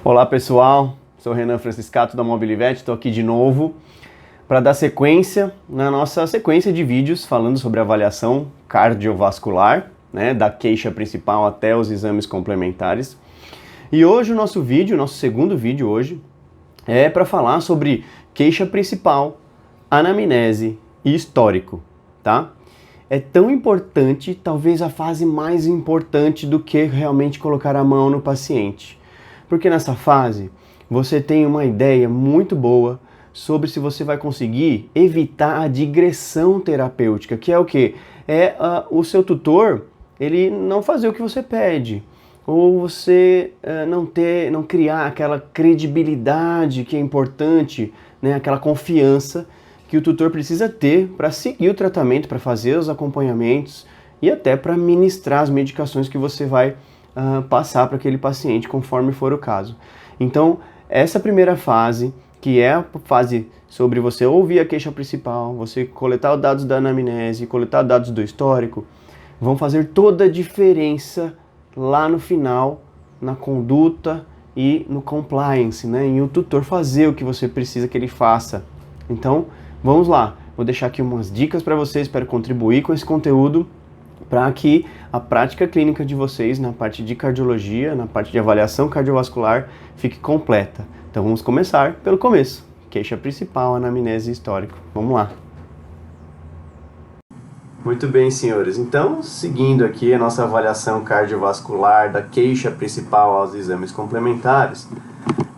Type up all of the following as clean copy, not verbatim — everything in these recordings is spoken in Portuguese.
Olá pessoal, sou Renan Franciscato da Mobilivete, estou aqui de novo para dar sequência na nossa sequência de vídeos falando sobre avaliação cardiovascular, da queixa principal até os exames complementares. E hoje o nosso segundo vídeo hoje, é para falar sobre queixa principal, anamnese e histórico, tá? É tão importante, talvez a fase mais importante do que realmente colocar a mão no paciente. Porque nessa fase você tem uma ideia muito boa sobre se você vai conseguir evitar a digressão terapêutica, que é o quê? O seu tutor, ele não fazer o que você pede, ou você não criar aquela credibilidade que é importante, aquela confiança que o tutor precisa ter para seguir o tratamento, para fazer os acompanhamentos e até para ministrar as medicações que você vai passar para aquele paciente, conforme for o caso. Então, essa primeira fase, que é a fase sobre você ouvir a queixa principal, você coletar os dados da anamnese, coletar dados do histórico, vão fazer toda a diferença lá no final, na conduta e no compliance, em o tutor fazer o que você precisa que ele faça. Então, vamos lá. Vou deixar aqui umas dicas para vocês, espero contribuir com esse conteúdo, para que a prática clínica de vocês na parte de cardiologia, na parte de avaliação cardiovascular, fique completa. Então vamos começar pelo começo. Queixa principal, anamnese e histórico. Vamos lá. Muito bem, senhores. Então, seguindo aqui a nossa avaliação cardiovascular da queixa principal aos exames complementares,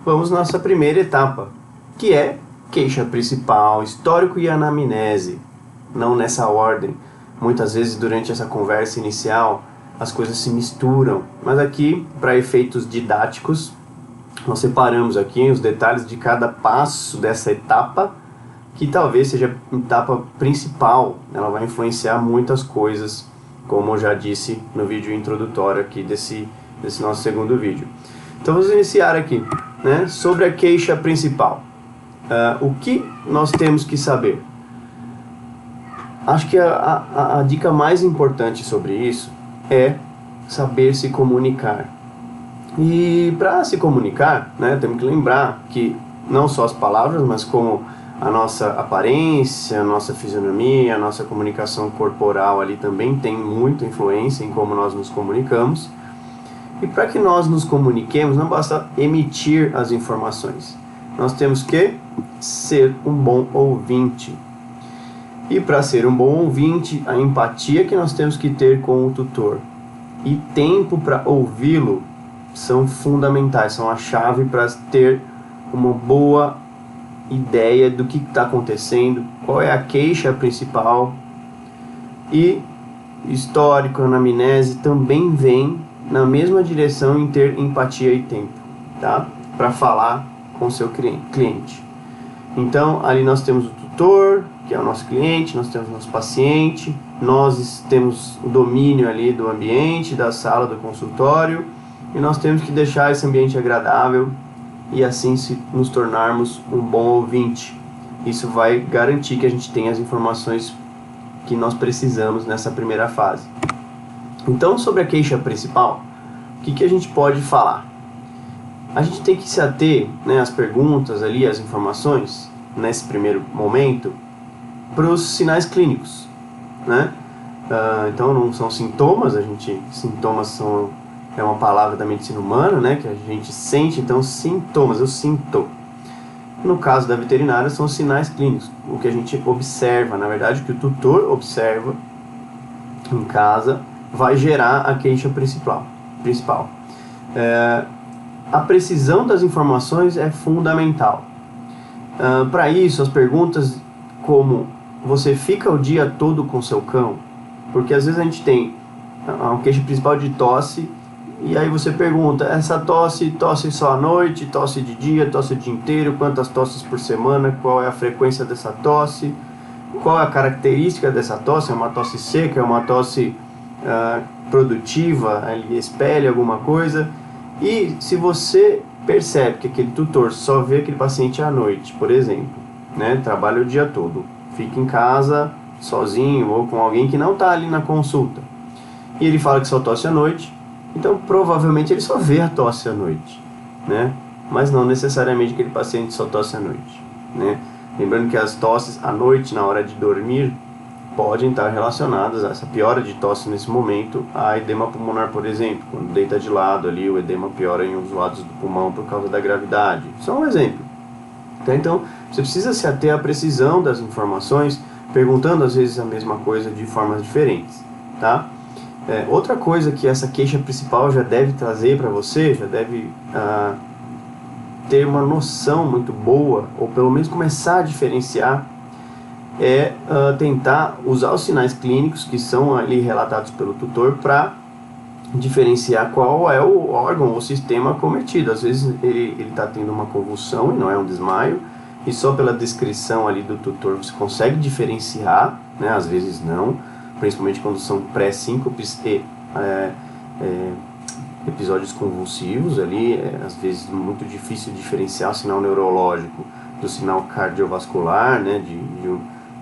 vamos à nossa primeira etapa, que é queixa principal, histórico e anamnese. Não nessa ordem. Muitas vezes durante essa conversa inicial as coisas se misturam, mas aqui, para efeitos didáticos, nós separamos aqui os detalhes de cada passo dessa etapa, que talvez seja a etapa principal. Ela vai influenciar muitas coisas, como eu já disse no vídeo introdutório aqui desse nosso segundo vídeo. Então vamos iniciar aqui, sobre a queixa principal. O que nós temos que saber? Acho que a dica mais importante sobre isso é saber se comunicar. E para se comunicar, temos que lembrar que não só as palavras, mas como a nossa aparência, a nossa fisionomia, a nossa comunicação corporal ali também tem muita influência em como nós nos comunicamos. E para que nós nos comuniquemos, não basta emitir as informações. Nós temos que ser um bom ouvinte. E para ser um bom ouvinte, a empatia que nós temos que ter com o tutor e tempo para ouvi-lo são fundamentais, são a chave para ter uma boa ideia do que está acontecendo, qual é a queixa principal. E histórico, anamnese também vem na mesma direção em ter empatia e tempo, tá? Para falar com o seu cliente. Então, ali nós temos o tutor, que é o nosso cliente, nós temos o nosso paciente, nós temos o domínio ali do ambiente, da sala, do consultório, e nós temos que deixar esse ambiente agradável e assim nos tornarmos um bom ouvinte. Isso vai garantir que a gente tenha as informações que nós precisamos nessa primeira fase. Então, sobre a queixa principal, o que a gente pode falar? A gente tem que se ater, às perguntas ali, às informações, nesse primeiro momento, para os sinais clínicos, então não são sintomas, sintomas é uma palavra da medicina humana, que a gente sente, então sintomas, eu sinto. No caso da veterinária são sinais clínicos, o que a gente observa, na verdade o que o tutor observa em casa vai gerar a queixa principal. A precisão das informações é fundamental. Para isso, as perguntas como: você fica o dia todo com seu cão? Porque às vezes a gente tem uma queixa principal de tosse, e aí você pergunta: essa tosse só à noite, tosse de dia, tosse o dia inteiro, quantas tosses por semana, qual é a frequência dessa tosse, qual é a característica dessa tosse, é uma tosse seca, é uma tosse produtiva, ele espelha alguma coisa. E se você percebe que aquele tutor só vê aquele paciente à noite, por exemplo, trabalha o dia todo, fica em casa sozinho ou com alguém que não está ali na consulta, e ele fala que só tosse à noite, então provavelmente ele só vê a tosse à noite, mas não necessariamente aquele paciente só tosse à noite, né? Lembrando que as tosses à noite, na hora de dormir, podem estar relacionadas a essa piora de tosse nesse momento a edema pulmonar, por exemplo. Quando deita de lado ali, o edema piora em uns lados do pulmão por causa da gravidade. Só um exemplo. Então, você precisa se ater à precisão das informações, perguntando às vezes a mesma coisa de formas diferentes, tá? Outra coisa que essa queixa principal já deve trazer para você, já deve ter uma noção muito boa, ou pelo menos começar a diferenciar, tentar usar os sinais clínicos que são ali relatados pelo tutor para diferenciar qual é o órgão ou sistema cometido. Às vezes ele está tendo uma convulsão e não é um desmaio, e só pela descrição ali do tutor você consegue diferenciar, né? Às vezes não, principalmente quando são pré-síncopes e episódios convulsivos ali, às vezes muito difícil diferenciar o sinal neurológico do sinal cardiovascular, né?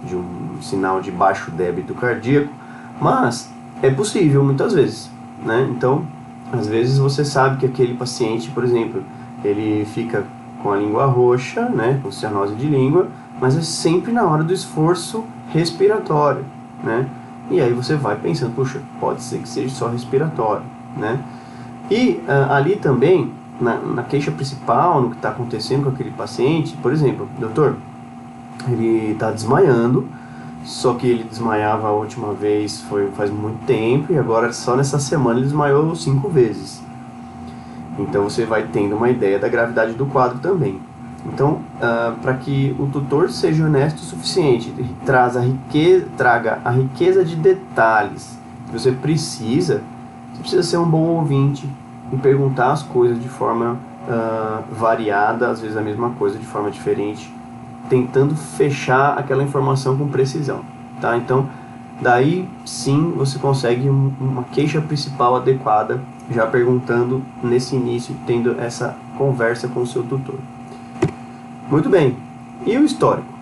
de um sinal de baixo débito cardíaco, mas é possível muitas vezes, né? Então, às vezes você sabe que aquele paciente, por exemplo, ele fica com a língua roxa, né, com cianose de língua, mas é sempre na hora do esforço respiratório, né? E aí você vai pensando, puxa, pode ser que seja só respiratório, né? E ali também, na queixa principal, no que está acontecendo com aquele paciente, por exemplo, doutor, ele está desmaiando, só que ele desmaiava a última vez faz muito tempo, e agora só nessa semana ele desmaiou 5 vezes. Então você vai tendo uma ideia da gravidade do quadro também. Então, para que o tutor seja honesto o suficiente, traga a riqueza de detalhes que você precisa ser um bom ouvinte e perguntar as coisas de forma variada, às vezes a mesma coisa de forma diferente, tentando fechar aquela informação com precisão, tá? Então, daí sim você consegue uma queixa principal adequada, já perguntando nesse início, tendo essa conversa com o seu tutor. Muito bem, e o histórico?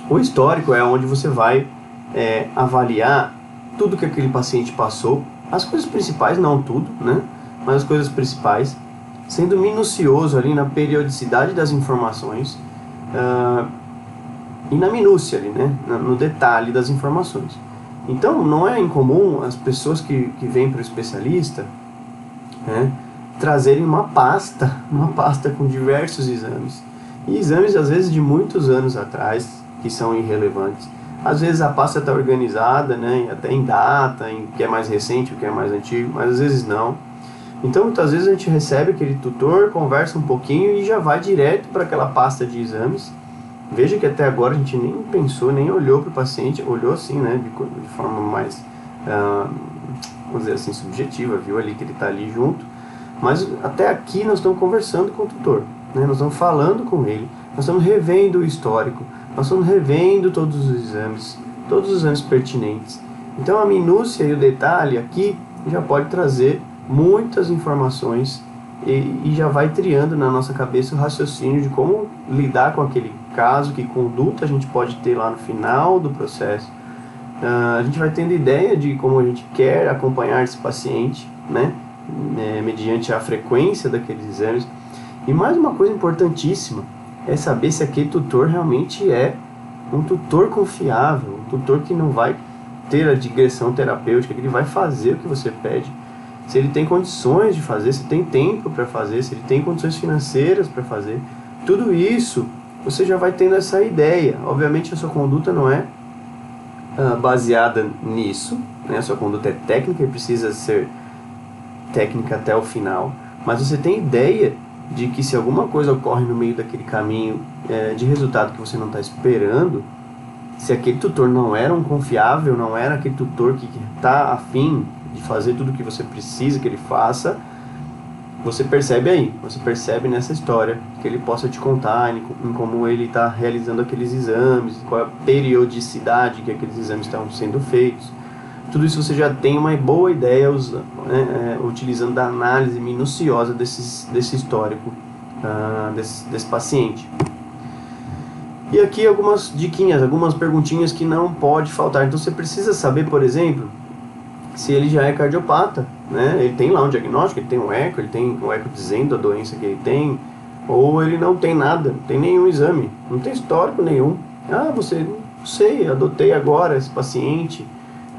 O histórico é onde você vai avaliar tudo que aquele paciente passou, as coisas principais, não tudo, né? Mas as coisas principais, sendo minucioso ali na periodicidade das informações, e na minúcia ali, né? No detalhe das informações. Então, não é incomum as pessoas que vêm para o especialista, né, trazerem uma pasta com diversos exames. E exames, às vezes, de muitos anos atrás, que são irrelevantes. Às vezes a pasta está organizada, né, até em data, em o que é mais recente, o que é mais antigo, mas às vezes não. Então, muitas vezes a gente recebe aquele tutor, conversa um pouquinho e já vai direto para aquela pasta de exames. Veja que até agora a gente nem pensou, nem olhou para o paciente, olhou assim, né, de forma mais, vamos dizer assim, subjetiva, viu ali que ele está ali junto. Mas até aqui nós estamos conversando com o tutor, né, nós estamos falando com ele, nós estamos revendo o histórico, nós estamos revendo todos os exames pertinentes. Então a minúcia e o detalhe aqui já pode trazer muitas informações e já vai triando na nossa cabeça o raciocínio de como lidar com aquele caso, que conduta a gente pode ter lá no final do processo. A gente vai tendo ideia de como a gente quer acompanhar esse paciente, né, mediante a frequência daqueles exames. E mais uma coisa importantíssima é saber se aquele tutor realmente é um tutor confiável, um tutor que não vai ter a digressão terapêutica, que ele vai fazer o que você pede. Se ele tem condições de fazer, se tem tempo para fazer, se ele tem condições financeiras para fazer. Tudo isso você já vai tendo essa ideia. Obviamente a sua conduta não é baseada nisso, né? A sua conduta é técnica e precisa ser técnica até o final, mas você tem ideia de que se alguma coisa ocorre no meio daquele caminho de resultado que você não está esperando, se aquele tutor não era um confiável, não era aquele tutor que está afim de fazer tudo o que você precisa que ele faça, você percebe aí, você percebe nessa história que ele possa te contar em como ele está realizando aqueles exames, qual é a periodicidade que aqueles exames estão sendo feitos. Tudo isso você já tem uma boa ideia utilizando da análise minuciosa desse histórico desse paciente. E aqui algumas diquinhas, algumas perguntinhas que não pode faltar. Então você precisa saber, por exemplo, se ele já é cardiopata, né? Ele tem lá um diagnóstico, ele tem um eco, ele tem um eco dizendo a doença que ele tem, ou ele não tem nada, não tem nenhum exame, não tem histórico nenhum. Ah, você, não sei, adotei agora esse paciente,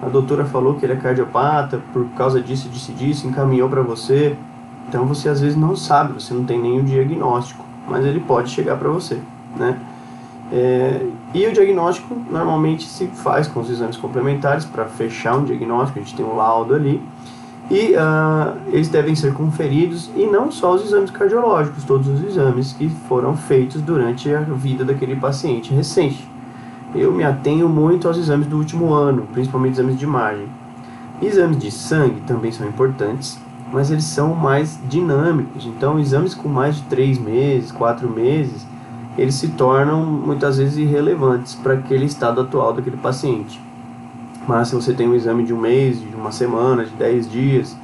a doutora falou que ele é cardiopata por causa disso, disso, encaminhou para você. Então você às vezes não sabe, você não tem nenhum diagnóstico, mas ele pode chegar para você, né? E o diagnóstico normalmente se faz com os exames complementares para fechar um diagnóstico, a gente tem um laudo ali, e eles devem ser conferidos, e não só os exames cardiológicos, todos os exames que foram feitos durante a vida daquele paciente recente. Eu me atenho muito aos exames do último ano, principalmente exames de imagem. Exames de sangue também são importantes, mas eles são mais dinâmicos, então exames com mais de 3 meses, 4 meses, eles se tornam muitas vezes irrelevantes para aquele estado atual daquele paciente. Mas se você tem um exame de um mês, de uma semana, de 10 dias,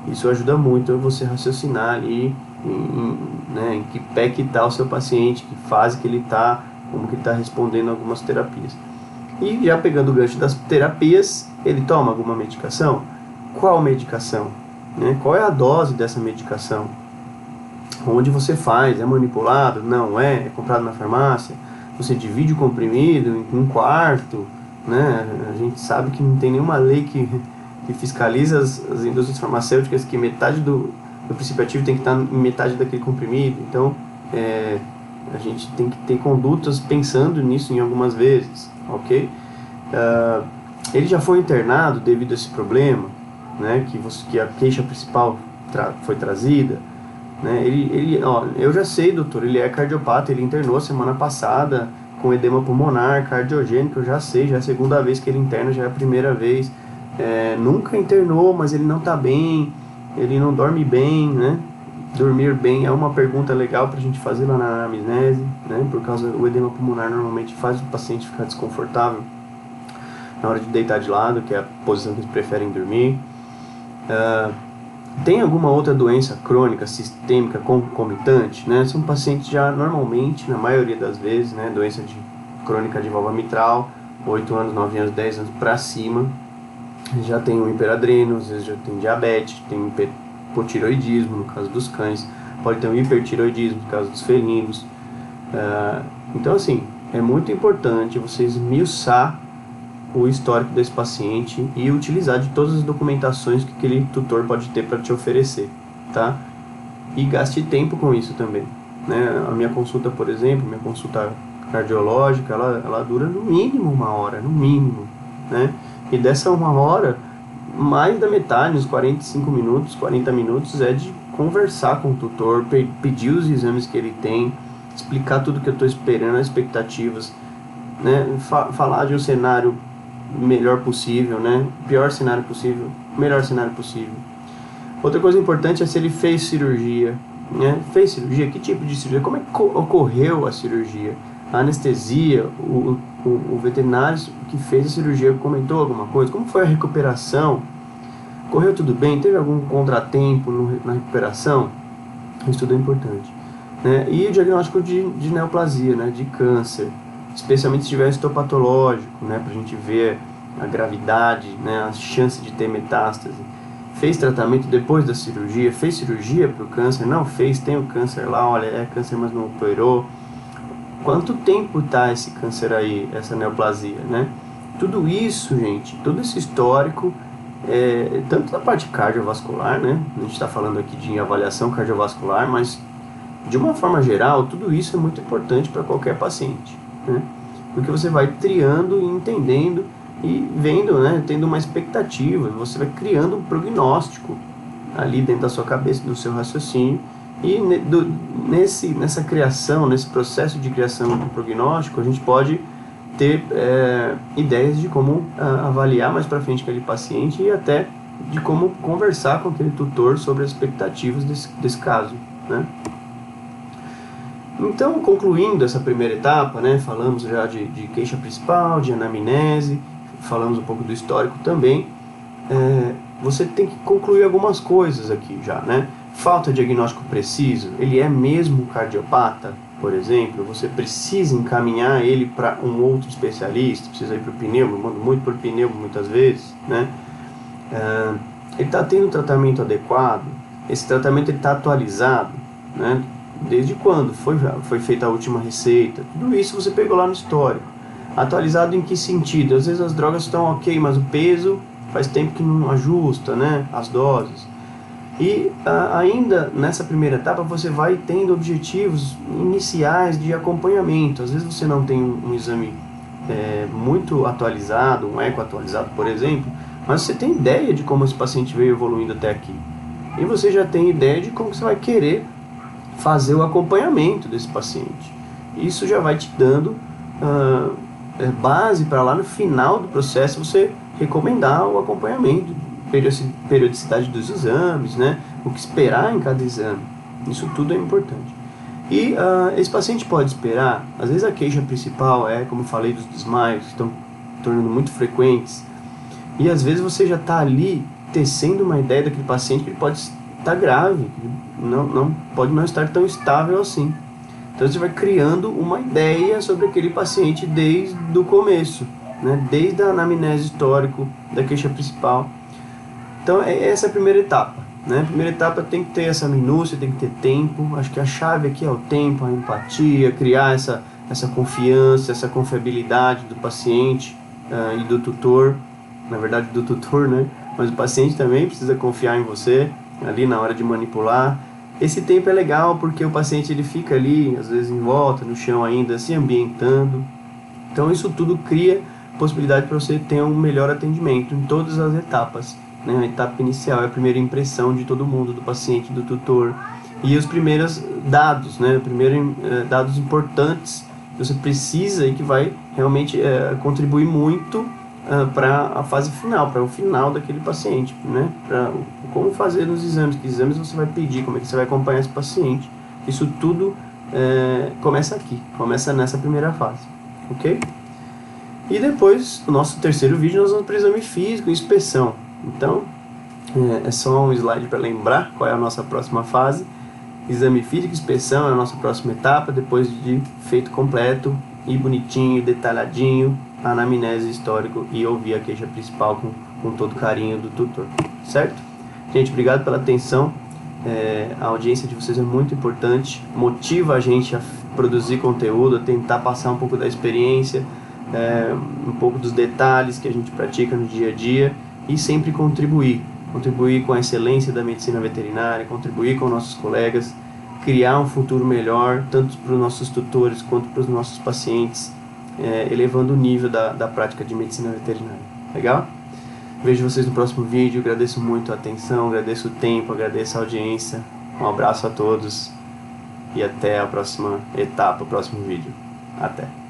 isso ajuda muito a você raciocinar ali em que pé que está o seu paciente, que fase que ele está, como que ele está respondendo a algumas terapias. E já pegando o gancho das terapias, ele toma alguma medicação? Qual medicação? Né? Qual é a dose dessa medicação? Onde você faz? É manipulado? Não é? É comprado na farmácia? Você divide o comprimido em um quarto? Né? A gente sabe que não tem nenhuma lei que fiscaliza as indústrias farmacêuticas que metade do princípio ativo tem que estar em metade daquele comprimido. Então, a gente tem que ter condutas pensando nisso em algumas vezes, ok? Ele já foi internado devido a esse problema, né? Que a queixa principal foi trazida, né? Eu já sei, doutor, ele é cardiopata, ele internou semana passada com edema pulmonar, cardiogênico, eu já sei, já é a segunda vez que ele interna, já é a primeira vez. Nunca internou, mas ele não está bem, ele não dorme bem, né? Dormir bem é uma pergunta legal para a gente fazer lá na anamnese, né? Por causa do edema pulmonar normalmente faz o paciente ficar desconfortável na hora de deitar de lado, que é a posição que eles preferem dormir. Tem alguma outra doença crônica, sistêmica, concomitante, né? São pacientes já normalmente, na maioria das vezes, né? Doença crônica de válvula mitral, 8 anos, 9 anos, 10 anos para cima. Já tem um hiperadreno, às vezes já tem diabetes, tem hipotiroidismo no caso dos cães, pode ter um hipertiroidismo no caso dos felinos. Então assim, é muito importante você esmiuçar o histórico desse paciente e utilizar de todas as documentações que aquele tutor pode ter para te oferecer, tá? E gaste tempo com isso também, né? A minha consulta, por exemplo, minha consulta cardiológica, ela dura no mínimo 1 hora, no mínimo, né? E dessa 1 hora, mais da metade, uns 45 minutos, 40 minutos, é de conversar com o tutor, pedir os exames que ele tem, explicar tudo que eu estou esperando, as expectativas, né? Falar de um cenário melhor possível, né? Pior cenário possível, melhor cenário possível. Outra coisa importante é se ele fez cirurgia, né? Fez cirurgia? Que tipo de cirurgia? Como é que ocorreu a cirurgia? A anestesia, o veterinário que fez a cirurgia comentou alguma coisa? Como foi a recuperação? Correu tudo bem? Teve algum contratempo na recuperação? Isso tudo é importante, né? E o diagnóstico de neoplasia, né? De câncer, especialmente se tiver histopatológico, né? Pra gente ver a gravidade, né? A chance de ter metástase. Fez tratamento depois da cirurgia? Fez cirurgia para o câncer? Não fez, tem o câncer lá, olha, é câncer, mas não operou. Quanto tempo está esse câncer aí, essa neoplasia, né? Tudo isso, gente, todo esse histórico, tanto da parte cardiovascular, né? A gente está falando aqui de avaliação cardiovascular, mas de uma forma geral, tudo isso é muito importante para qualquer paciente, né? Porque você vai triando e entendendo e vendo, né? Tendo uma expectativa, você vai criando um prognóstico ali dentro da sua cabeça, do seu raciocínio. E nessa criação, nesse processo de criação do prognóstico, a gente pode ter ideias de como avaliar mais para frente aquele paciente e até de como conversar com aquele tutor sobre as expectativas desse caso, né? Então, concluindo essa primeira etapa, né, falamos já de queixa principal, de anamnese, falamos um pouco do histórico também. Você tem que concluir algumas coisas aqui já, né? Falta diagnóstico preciso, ele é mesmo cardiopata, por exemplo, você precisa encaminhar ele para um outro especialista, precisa ir para o pneumo, mando muito para o pneumo muitas vezes, né? ele está tendo um tratamento adequado, esse tratamento está atualizado, né? Desde quando foi feita a última receita, tudo isso você pegou lá no histórico. Atualizado em que sentido? Às vezes as drogas estão ok, mas o peso faz tempo que não ajusta, né? As doses. E ainda nessa primeira etapa você vai tendo objetivos iniciais de acompanhamento. Às vezes você não tem um exame muito atualizado, um eco atualizado, por exemplo, mas você tem ideia de como esse paciente veio evoluindo até aqui. E você já tem ideia de como você vai querer fazer o acompanhamento desse paciente. Isso já vai te dando base para lá no final do processo você recomendar o acompanhamento, periodicidade dos exames, né? O que esperar em cada exame. Isso tudo é importante. E esse paciente pode esperar, às vezes a queixa principal é, como eu falei, dos desmaios, que estão tornando muito frequentes, e às vezes você já está ali tecendo uma ideia daquele paciente que ele pode estar grave, pode não estar tão estável assim. Então você vai criando uma ideia sobre aquele paciente desde o começo, né? Desde a anamnese histórico da queixa principal. Então essa é a primeira etapa, né? A primeira etapa tem que ter essa minúcia, tem que ter tempo. Acho que a chave aqui é o tempo, a empatia, criar essa confiança, essa confiabilidade do paciente e do tutor. Na verdade do tutor, né? Mas o paciente também precisa confiar em você ali na hora de manipular. Esse tempo é legal porque o paciente ele fica ali, às vezes em volta, no chão ainda, se ambientando. Então isso tudo cria possibilidade para você ter um melhor atendimento em todas as etapas, né? A etapa inicial é a primeira impressão de todo mundo, do paciente, do tutor. E os primeiros dados, né? Primeiros dados importantes que você precisa e que vai realmente contribuir muito para a fase final, para o final daquele paciente, né? Para como fazer nos exames, que exames você vai pedir, como é que você vai acompanhar esse paciente. Isso tudo começa aqui, começa nessa primeira fase, ok? E depois, no nosso terceiro vídeo, nós vamos para o exame físico, inspeção. Então, é só um slide para lembrar qual é a nossa próxima fase. Exame físico, inspeção é a nossa próxima etapa, depois de feito completo e bonitinho, detalhadinho, anamnese histórico e ouvir a queixa principal com todo carinho do tutor, certo? Gente, obrigado pela atenção, a audiência de vocês é muito importante, motiva a gente a produzir conteúdo, a tentar passar um pouco da experiência, um pouco dos detalhes que a gente pratica no dia a dia e sempre contribuir com a excelência da medicina veterinária, contribuir com nossos colegas, criar um futuro melhor, tanto para os nossos tutores quanto para os nossos pacientes, elevando o nível da prática de medicina veterinária. Legal? Vejo vocês no próximo vídeo, agradeço muito a atenção, agradeço o tempo, agradeço a audiência. Um abraço a todos e até a próxima etapa, o próximo vídeo. Até!